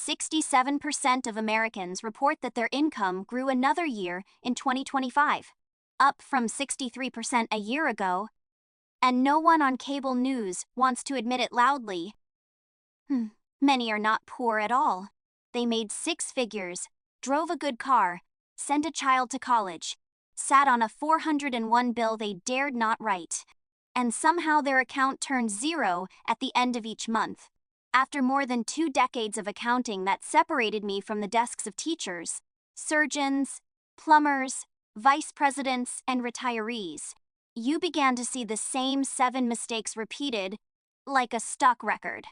67% of Americans report that their income grew another year in 2025, up from 63% a year ago, and no one on cable news wants to admit it loudly. Many are not poor at all. They made six figures, drove a good car, sent a child to college, sat on a 401 bill they dared not write, and somehow their account turned zero at the end of each month. After more than 2 decades of accounting that separated me from the desks of teachers, surgeons, plumbers, vice presidents, and retirees, you began to see the same 7 mistakes repeated, like a stock record.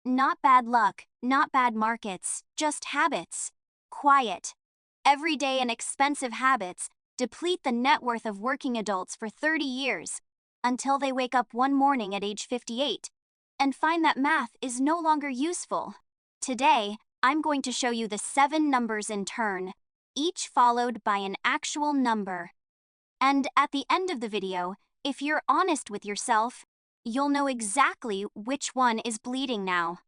Not bad luck, not bad markets, just habits. Quiet, everyday and expensive habits deplete the net worth of working adults for 30 years, until they wake up one morning at age 58 and find that math is no longer useful. Today, I'm going to show you the 7 numbers in turn, each followed by an actual number. And at the end of the video, if you're honest with yourself, you'll know exactly which one is bleeding now.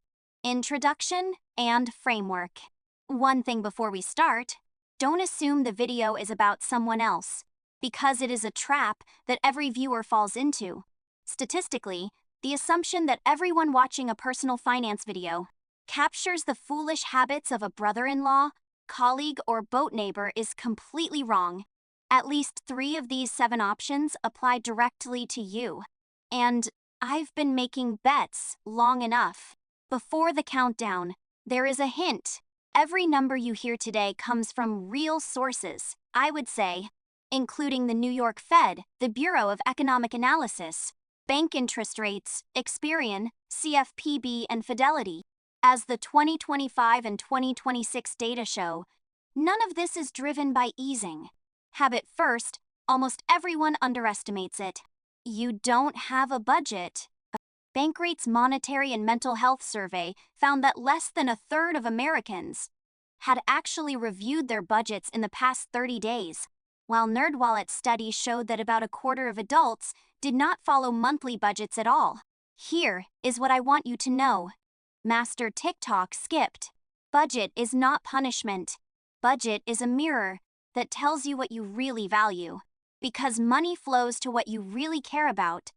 Introduction and framework. One thing before we start, don't assume the video is about someone else, because it is a trap that every viewer falls into. Statistically, the assumption that everyone watching a personal finance video captures the foolish habits of a brother-in-law, colleague, or boat neighbor is completely wrong. At least 3 of these 7 options apply directly to you. And I've been making bets long enough. Before the countdown, there is a hint. Every number you hear today comes from real sources, I would say, including the New York Fed, the Bureau of Economic Analysis, bank interest rates, Experian, CFPB, and Fidelity. As the 2025 and 2026 data show, none of this is driven by easing. Habit first, almost everyone underestimates it. You don't have a budget. Bankrate's Monetary and Mental Health Survey found that less than a third of Americans had actually reviewed their budgets in the past 30 days, while NerdWallet's study showed that about a quarter of adults did not follow monthly budgets at all. Here is what I want you to know. Master TikTok skipped. Budget is not punishment. Budget is a mirror that tells you what you really value, because money flows to what you really care about,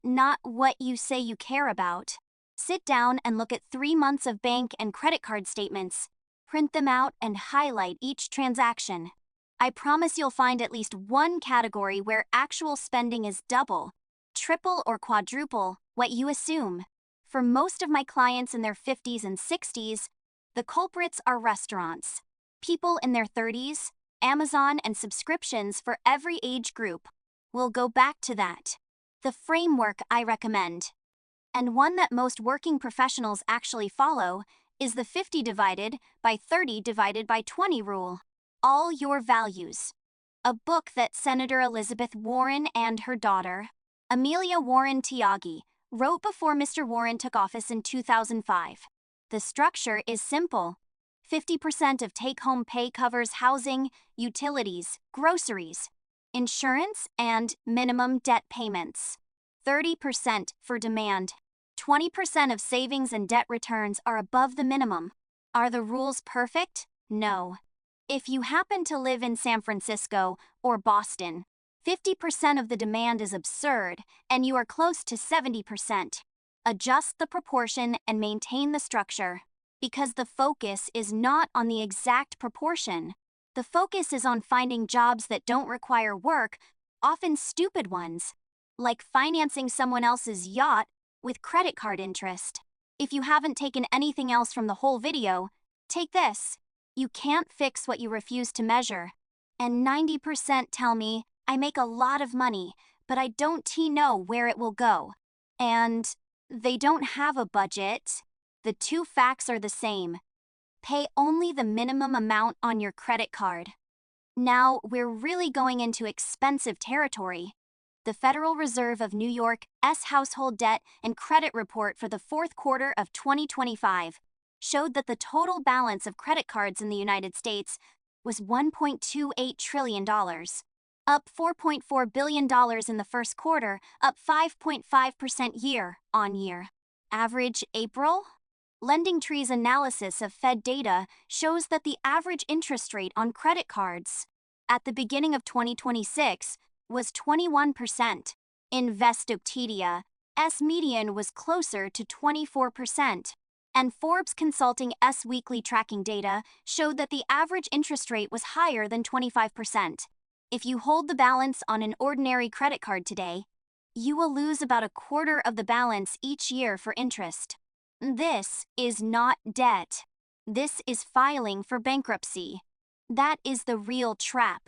not what you say you care about. Sit down and look at 3 months of bank and credit card statements. Print them out and highlight each transaction. I promise you'll find at least one category where actual spending is double, triple, or quadruple what you assume. For most of my clients in their 50s and 60s, the culprits are restaurants. People in their 30s, Amazon, and subscriptions for every age group. We'll go back to that. The framework I recommend, and one that most working professionals actually follow, is the 50 divided by 30 divided by 20 rule. All Your Values. A book that Senator Elizabeth Warren and her daughter, Amelia Warren Tyagi, wrote before Mr. Warren took office in 2005. The structure is simple. 50% of take-home pay covers housing, utilities, groceries, insurance, and minimum debt payments. 30% for demand. 20% of savings and debt returns are above the minimum. Are the rules perfect? No. If you happen to live in San Francisco or Boston, 50% of the demand is absurd, and you are close to 70%. Adjust the proportion and maintain the structure, because the focus is not on the exact proportion. The focus is on finding jobs that don't require work, often stupid ones, like financing someone else's yacht with credit card interest. If you haven't taken anything else from the whole video, take this. You can't fix what you refuse to measure. And 90% tell me, I make a lot of money, but I don't know where it will go. And they don't have a budget. The 2 facts are the same. Pay only the minimum amount on your credit card. Now, we're really going into expensive territory. The Federal Reserve of New York's Household Debt and Credit Report for the 4th quarter of 2025 showed that the total balance of credit cards in the United States was $1.28 trillion, up $4.4 billion in the first quarter, up 5.5% year-on-year. Average April? LendingTree's analysis of Fed data shows that the average interest rate on credit cards at the beginning of 2026 was 21%. Investopedia's median was closer to 24%. And Forbes Consulting's weekly tracking data showed that the average interest rate was higher than 25%. If you hold the balance on an ordinary credit card today, you will lose about a quarter of the balance each year for interest. This is not debt. This is filing for bankruptcy. That is the real trap.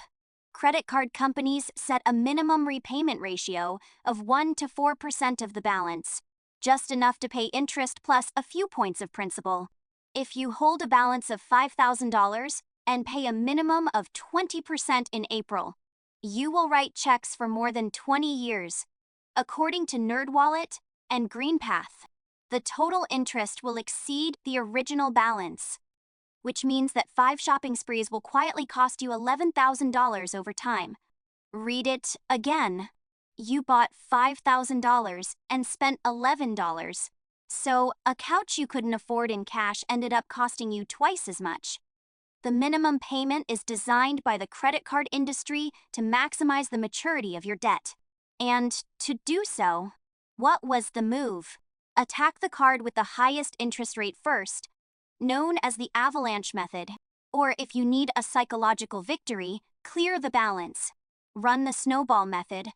Credit card companies set a minimum repayment ratio of 1 to 4% of the balance, just enough to pay interest plus a few points of principal. If you hold a balance of $5,000 and pay a minimum of 20% in April, you will write checks for more than 20 years. According to NerdWallet and GreenPath, the total interest will exceed the original balance, which means that 5 shopping sprees will quietly cost you $11,000 over time. Read it again. You bought $5,000 and spent $11. So, a couch you couldn't afford in cash ended up costing you twice as much. The minimum payment is designed by the credit card industry to maximize the maturity of your debt. And to do so, what was the move? Attack the card with the highest interest rate first, known as the avalanche method. Or if you need a psychological victory, clear the balance. Run the snowball method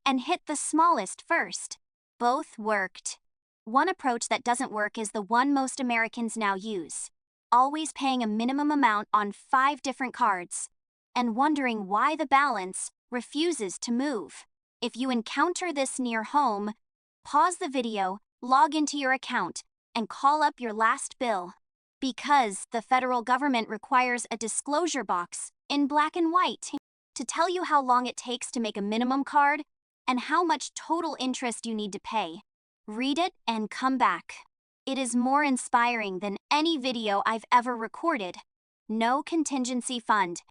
and hit the smallest first. Both worked. One approach that doesn't work is the one most Americans now use, always paying a minimum amount on 5 different cards and wondering why the balance refuses to move. If you encounter this near home, pause the video, log into your account, and call up your last bill. Because the federal government requires a disclosure box in black and white to tell you how long it takes to make a minimum card and how much total interest you need to pay. Read it and come back. It is more inspiring than any video I've ever recorded. No contingency fund.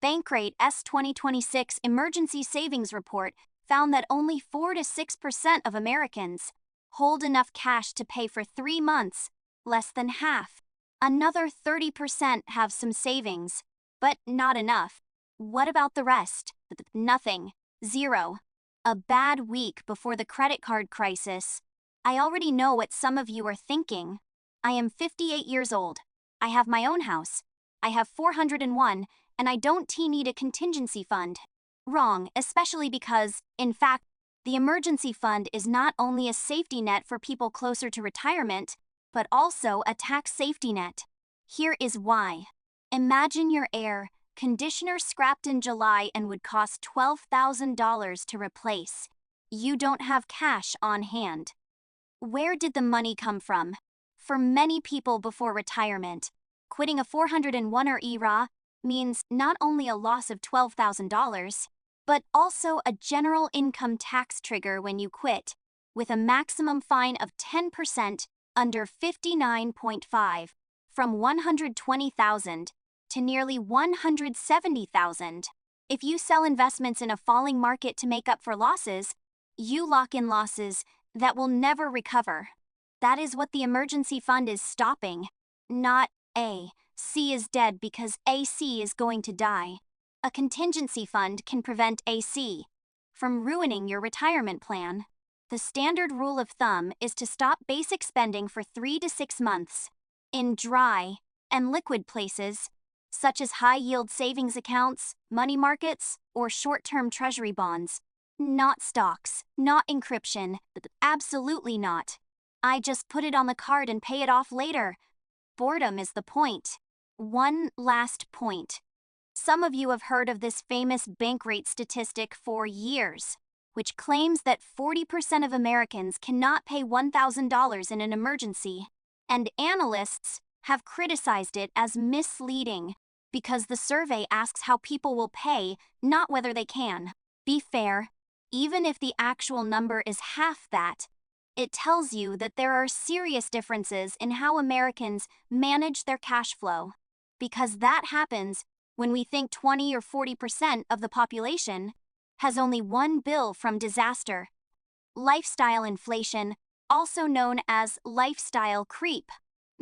Bankrate's 2026 Emergency Savings Report found that only 4 to 6% of Americans hold enough cash to pay for 3 months, less than half. Another 30% have some savings, but not enough. What about the rest? Nothing. Zero. A bad week before the credit card crisis. I already know what some of you are thinking. I am 58 years old. I have my own house. I have 401, and I don't need a contingency fund. Wrong, especially because, in fact, the emergency fund is not only a safety net for people closer to retirement, but also a tax safety net. Here is why. Imagine your air conditioner scrapped in July and would cost $12,000 to replace. You don't have cash on hand. Where did the money come from? For many people before retirement, quitting a 401 ERA means not only a loss of $12,000, but also a general income tax trigger when you quit, with a maximum fine of 10% under 59.5, from $120,000 to nearly $170,000. If you sell investments in a falling market to make up for losses, you lock in losses that will never recover. That is what the emergency fund is stopping. Not AC is dead because AC is going to die. A contingency fund can prevent AC from ruining your retirement plan. The standard rule of thumb is to stop basic spending for 3 to 6 months in dry and liquid places, such as high-yield savings accounts, money markets, or short-term treasury bonds. Not stocks, not encryption, absolutely not. I just put it on the card and pay it off later. Boredom is the point. One last point. Some of you have heard of this famous Bankrate statistic for years, which claims that 40% of Americans cannot pay $1,000 in an emergency, and analysts have criticized it as misleading because the survey asks how people will pay, not whether they can. Be fair, even if the actual number is half that, it tells you that there are serious differences in how Americans manage their cash flow, because that happens when we think 20 or 40% of the population has only one bill from disaster. Lifestyle inflation, also known as lifestyle creep.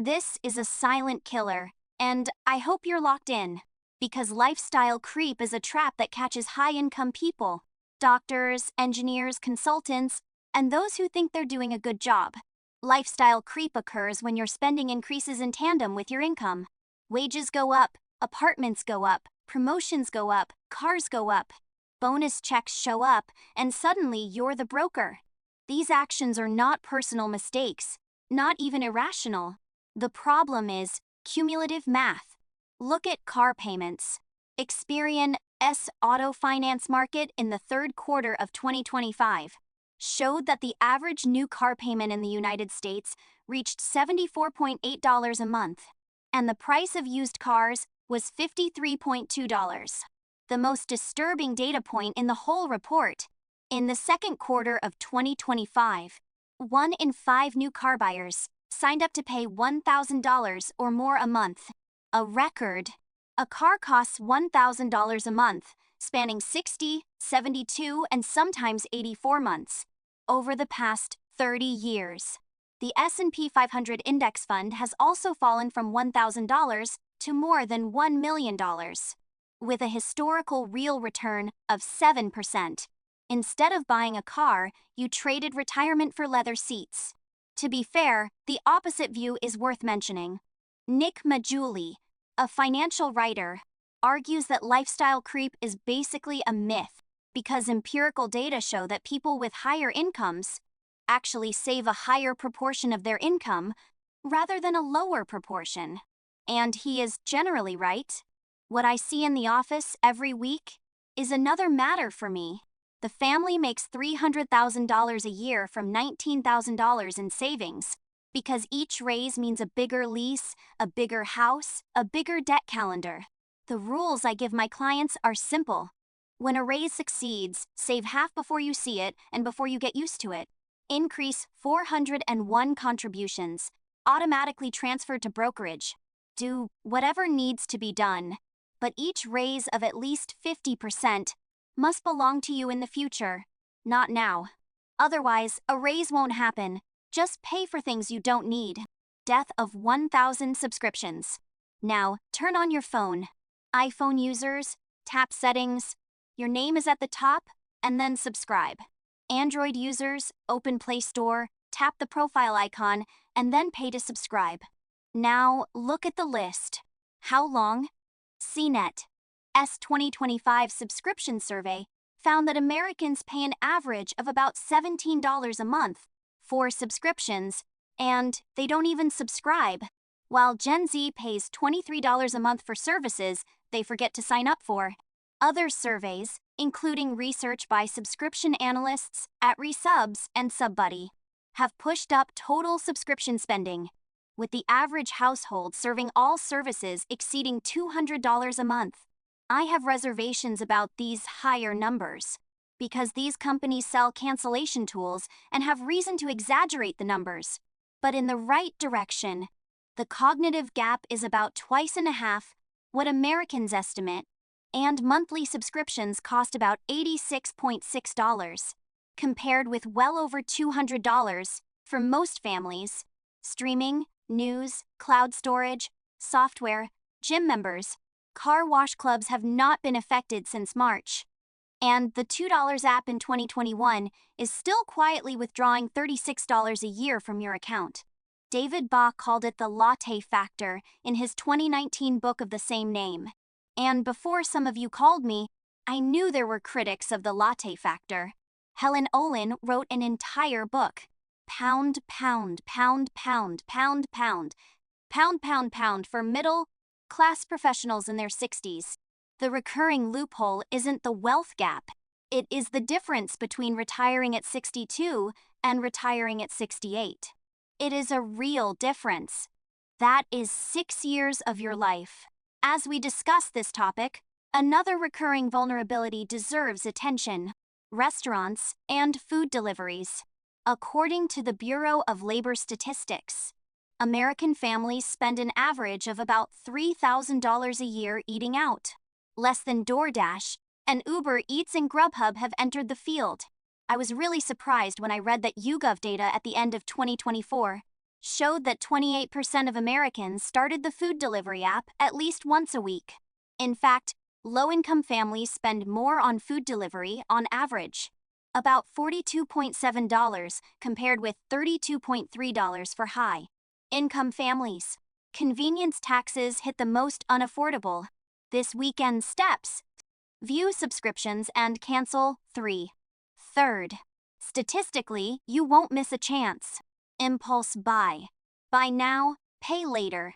This is a silent killer, and I hope you're locked in. Because lifestyle creep is a trap that catches high-income people, doctors, engineers, consultants, and those who think they're doing a good job. Lifestyle creep occurs when your spending increases in tandem with your income. Wages go up, apartments go up, promotions go up, cars go up, bonus checks show up, and suddenly you're the broker. These actions are not personal mistakes, not even irrational. The problem is cumulative math. Look at car payments. Experian's auto finance market in the third quarter of 2025 showed that the average new car payment in the United States reached $74.8 a month, and the price of used cars was $53.2. The most disturbing data point in the whole report. In the second quarter of 2025, 1 in 5 new car buyers signed up to pay $1,000 or more a month. A record. A car costs $1,000 a month, spanning 60, 72, and sometimes 84 months. Over the past 30 years, the S&P 500 index fund has also fallen from $1,000 to more than $1 million, with a historical real return of 7%. Instead of buying a car, you traded retirement for leather seats. To be fair, the opposite view is worth mentioning. Nick Majuli, a financial writer, argues that lifestyle creep is basically a myth because empirical data show that people with higher incomes actually save a higher proportion of their income rather than a lower proportion. And he is generally right. What I see in the office every week is another matter for me. The family makes $300,000 a year from $19,000 in savings, because each raise means a bigger lease, a bigger house, a bigger debt calendar. The rules I give my clients are simple. When a raise succeeds, save half before you see it and before you get used to it. Increase 401 contributions, automatically transferred to brokerage. Do whatever needs to be done, but each raise of at least 50% must belong to you in the future, not now. Otherwise, a raise won't happen. Just pay for things you don't need. Death of 1,000 subscriptions. Now, turn on your phone. iPhone users, tap Settings. Your name is at the top, and then subscribe. Android users, open Play Store, tap the profile icon, and then pay to subscribe. Now, look at the list. How long? CNET's 2025 subscription survey found that Americans pay an average of about $17 a month for subscriptions, and they don't even subscribe, while Gen Z pays $23 a month for services they forget to sign up for. Other surveys, including research by subscription analysts at Resubs and SubBuddy, have pushed up total subscription spending, with the average household serving all services exceeding $200 a month. I have reservations about these higher numbers, because these companies sell cancellation tools and have reason to exaggerate the numbers. But in the right direction, the cognitive gap is about twice and a half what Americans estimate, and monthly subscriptions cost about $86.6, compared with well over $200 for most families. Streaming, news, cloud storage, software, gym members, car wash clubs have not been affected since March. And the $2 app in 2021 is still quietly withdrawing $36 a year from your account. David Baugh called it the latte factor in his 2019 book of the same name. And before some of you called me, I knew there were critics of the latte factor. Helen Olin wrote an entire book. Pound, pound, pound, pound, pound, pound, pound, pound, pound for middle-class professionals in their 60s. The recurring loophole isn't the wealth gap. It is the difference between retiring at 62 and retiring at 68. It is a real difference. That is 6 years of your life. As we discuss this topic, another recurring vulnerability deserves attention: restaurants and food deliveries. According to the Bureau of Labor Statistics, American families spend an average of about $3,000 a year eating out. Less than DoorDash, and Uber Eats and Grubhub have entered the field. I was really surprised when I read that YouGov data at the end of 2024 showed that 28% of Americans started the food delivery app at least once a week. In fact, low-income families spend more on food delivery on average, about $42.7 compared with $32.3 for high-income families. Convenience taxes hit the most unaffordable. This weekend steps: view subscriptions and cancel 3. Third, statistically, you won't miss a chance. Impulse buy. Buy now, pay later.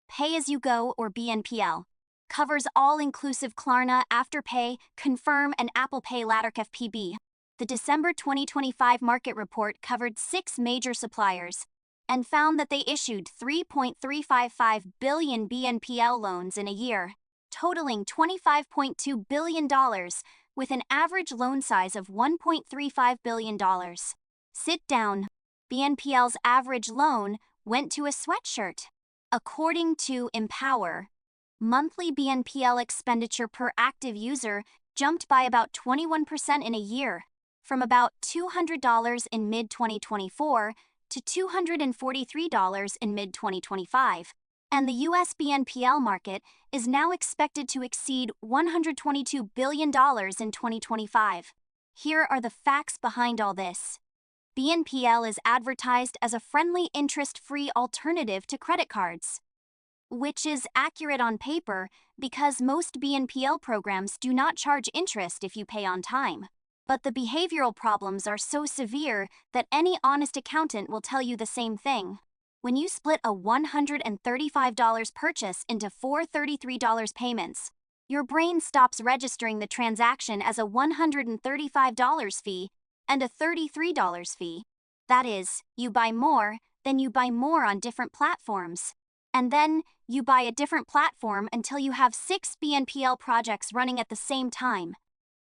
Pay as you go or BNPL. Covers all-inclusive Klarna, Afterpay, Confirm, and Apple Pay ladder CFPB. The December 2025 market report covered 6 major suppliers and found that they issued 3.355 billion BNPL loans in a year, totaling $25.2 billion, with an average loan size of $1.35 billion. Sit down. BNPL's average loan went to a sweatshirt. According to Empower, monthly BNPL expenditure per active user jumped by about 21% in a year, from about $200 in mid-2024 to $243 in mid-2025. And the US BNPL market is now expected to exceed $122 billion in 2025. Here are the facts behind all this. BNPL is advertised as a friendly, interest-free alternative to credit cards, which is accurate on paper because most BNPL programs do not charge interest if you pay on time. But the behavioral problems are so severe that any honest accountant will tell you the same thing. When you split a $135 purchase into 4 $33 payments, your brain stops registering the transaction as a $135 fee and a $33 fee. That is, you buy more, then you buy more on different platforms. And then you buy a different platform until you have 6 BNPL projects running at the same time,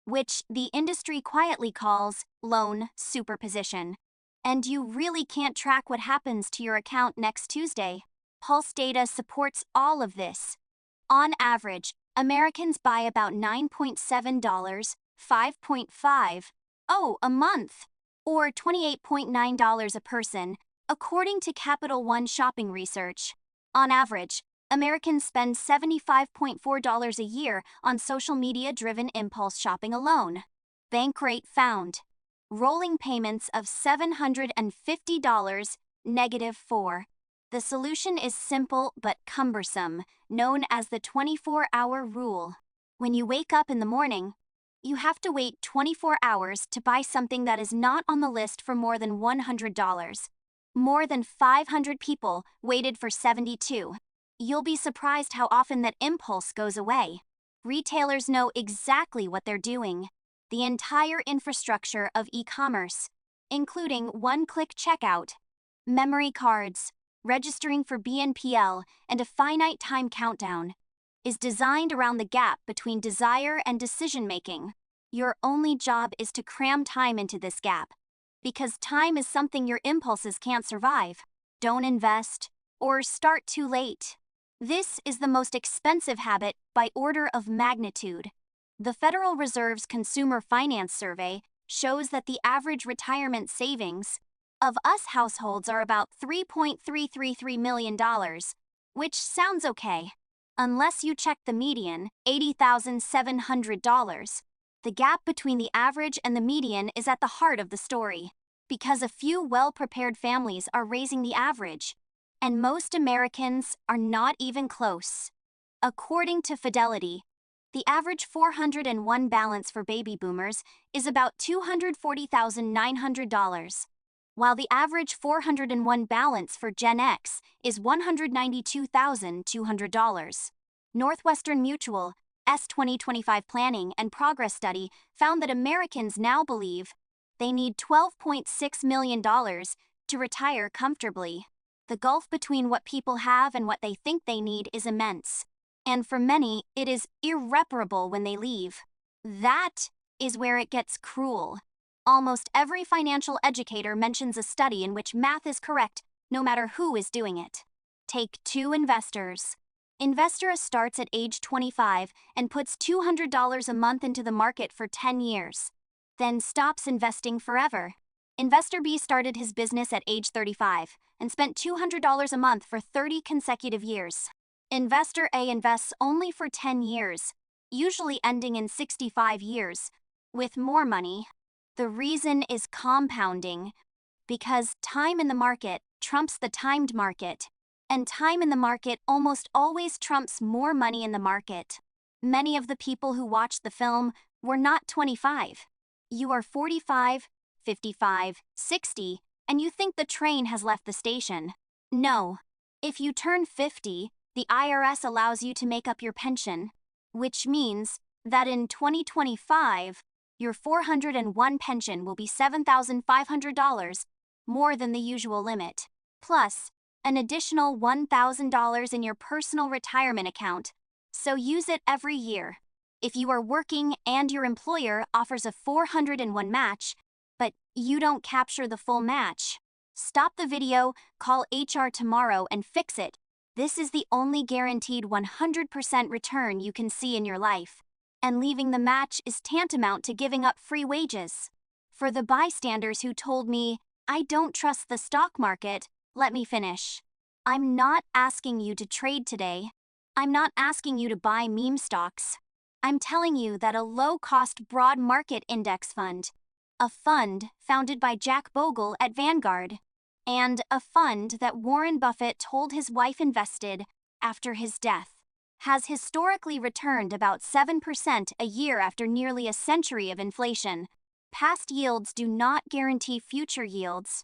which the industry quietly calls loan superposition. And you really can't track what happens to your account next Tuesday. Pulse data supports all of this. On average, Americans buy about $9.7, $5.5 a month, or $28.9 a person, according to Capital One shopping research. On average, Americans spend $75.4 a year on social media-driven impulse shopping alone. Bankrate found rolling payments of $750, -4. The solution is simple but cumbersome, known as the 24-hour rule. When you wake up in the morning, you have to wait 24 hours to buy something that is not on the list for more than $100. More than 500 people waited for 72. You'll be surprised how often that impulse goes away. Retailers know exactly what they're doing. The entire infrastructure of e-commerce, including one-click checkout, memory cards, registering for BNPL, and a finite time countdown, is designed around the gap between desire and decision-making. Your only job is to cram time into this gap, because time is something your impulses can't survive. Don't invest or start too late. This is the most expensive habit by order of magnitude. The Federal Reserve's Consumer Finance Survey shows that the average retirement savings of us households are about $3.333 million, which sounds okay. Unless you check the median, $80,700. The gap between the average and the median is at the heart of the story, because a few well-prepared families are raising the average, and most Americans are not even close. According to Fidelity, the average 401 balance for baby boomers is about $240,900, while the average 401 balance for Gen X is $192,200. Northwestern Mutual's 2025 Planning and Progress Study found that Americans now believe they need $12.6 million to retire comfortably. The gulf between what people have and what they think they need is immense, and for many, it is irreparable when they leave. That is where it gets cruel. Almost every financial educator mentions a study in which math is correct, no matter who is doing it. Take 2 investors. Investor A starts at age 25 and puts $200 a month into the market for 10 years, then stops investing forever. Investor B started his business at age 35, and spent $200 a month for 30 consecutive years. Investor A invests only for 10 years, usually ending in 65 years, with more money. The reason is compounding, because time in the market trumps the timed market, and time in the market almost always trumps more money in the market. Many of the people who watched the film were not 25. You are 45, 55, 60, and you think the train has left the station. No. If you turn 50, the IRS allows you to make up your pension, which means that in 2025, your 401 pension will be $7,500, more than the usual limit, plus an additional $1,000 in your personal retirement account, so use it every year. If you are working and your employer offers a 401 match, but you don't capture the full match, stop the video, call HR tomorrow and fix it. This is the only guaranteed 100% return you can see in your life, and leaving the match is tantamount to giving up free wages. For the bystanders who told me, I don't trust the stock market, let me finish. I'm not asking you to trade today. I'm not asking you to buy meme stocks. I'm telling you that a low-cost broad market index fund, a fund founded by Jack Bogle at Vanguard, and a fund that Warren Buffett told his wife invested after his death, has historically returned about 7% a year after nearly a century of inflation. Past yields do not guarantee future yields.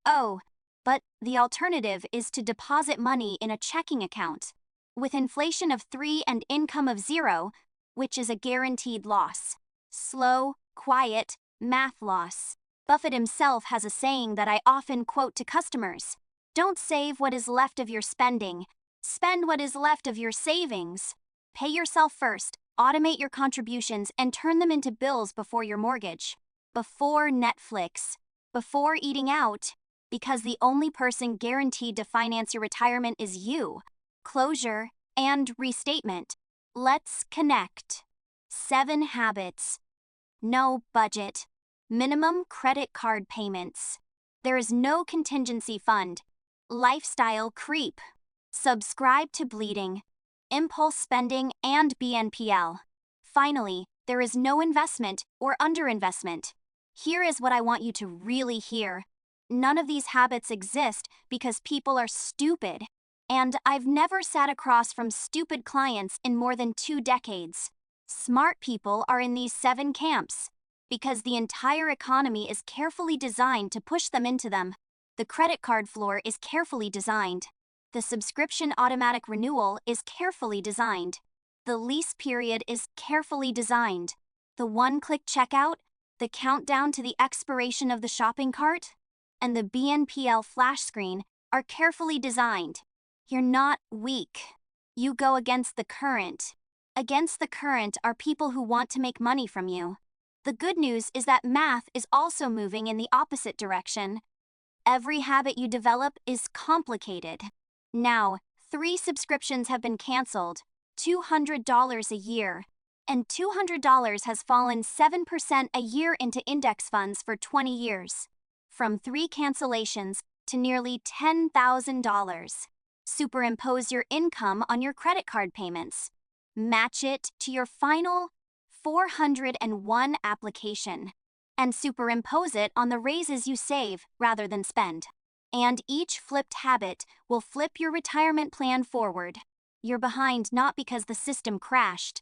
Oh, but the alternative is to deposit money in a checking account, with inflation of 3 and income of 0, which is a guaranteed loss. Slow, quiet, math loss. Buffett himself has a saying that I often quote to customers. Don't save what is left of your spending. Spend what is left of your savings. Pay yourself first, automate your contributions, and turn them into bills before your mortgage, before Netflix, before eating out, because the only person guaranteed to finance your retirement is you. Closure and restatement. Let's connect. 7 habits. No budget. Minimum credit card payments. There is no contingency fund. Lifestyle creep. Subscribe to bleeding. Impulse spending and BNPL. Finally, there is no investment or underinvestment. Here is what I want you to really hear. None of these habits exist because people are stupid. And I've never sat across from stupid clients in more than 2 decades. Smart people are in these 7 camps, because the entire economy is carefully designed to push them into them. The credit card floor is carefully designed. The subscription automatic renewal is carefully designed. The lease period is carefully designed. The one-click checkout, the countdown to the expiration of the shopping cart, and the BNPL flash screen are carefully designed. You're not weak. You go against the current. Against the current are people who want to make money from you. The good news is that math is also moving in the opposite direction. Every habit you develop is complicated. Now, 3 subscriptions have been canceled, $200 a year, and $200 has fallen 7% a year into index funds for 20 years. From 3 cancellations to nearly $10,000. Superimpose your income on your credit card payments. Match it to your final 401 application, and superimpose it on the raises you save rather than spend. And each flipped habit will flip your retirement plan forward. You're behind not because the system crashed,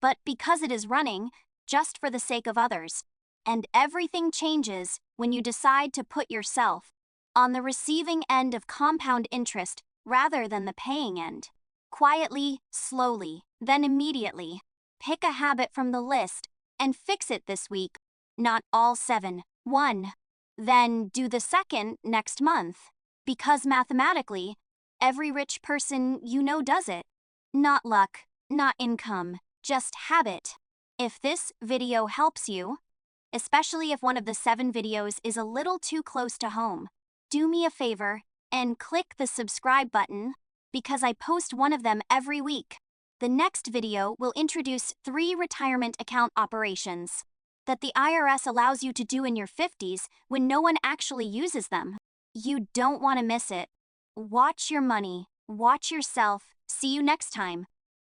but because it is running just for the sake of others. And everything changes when you decide to put yourself on the receiving end of compound interest rather than the paying end. Quietly, slowly, then immediately. Pick a habit from the list and fix it this week, not all 7. 1. Then do the second next month. Because mathematically, every rich person you know does it. Not luck, not income, just habit. If this video helps you, especially if one of the 7 videos is a little too close to home, do me a favor and click the subscribe button, because I post one of them every week. The next video will introduce 3 retirement account operations that the IRS allows you to do in your 50s when no one actually uses them. You don't want to miss it. Watch your money, watch yourself. See you next time.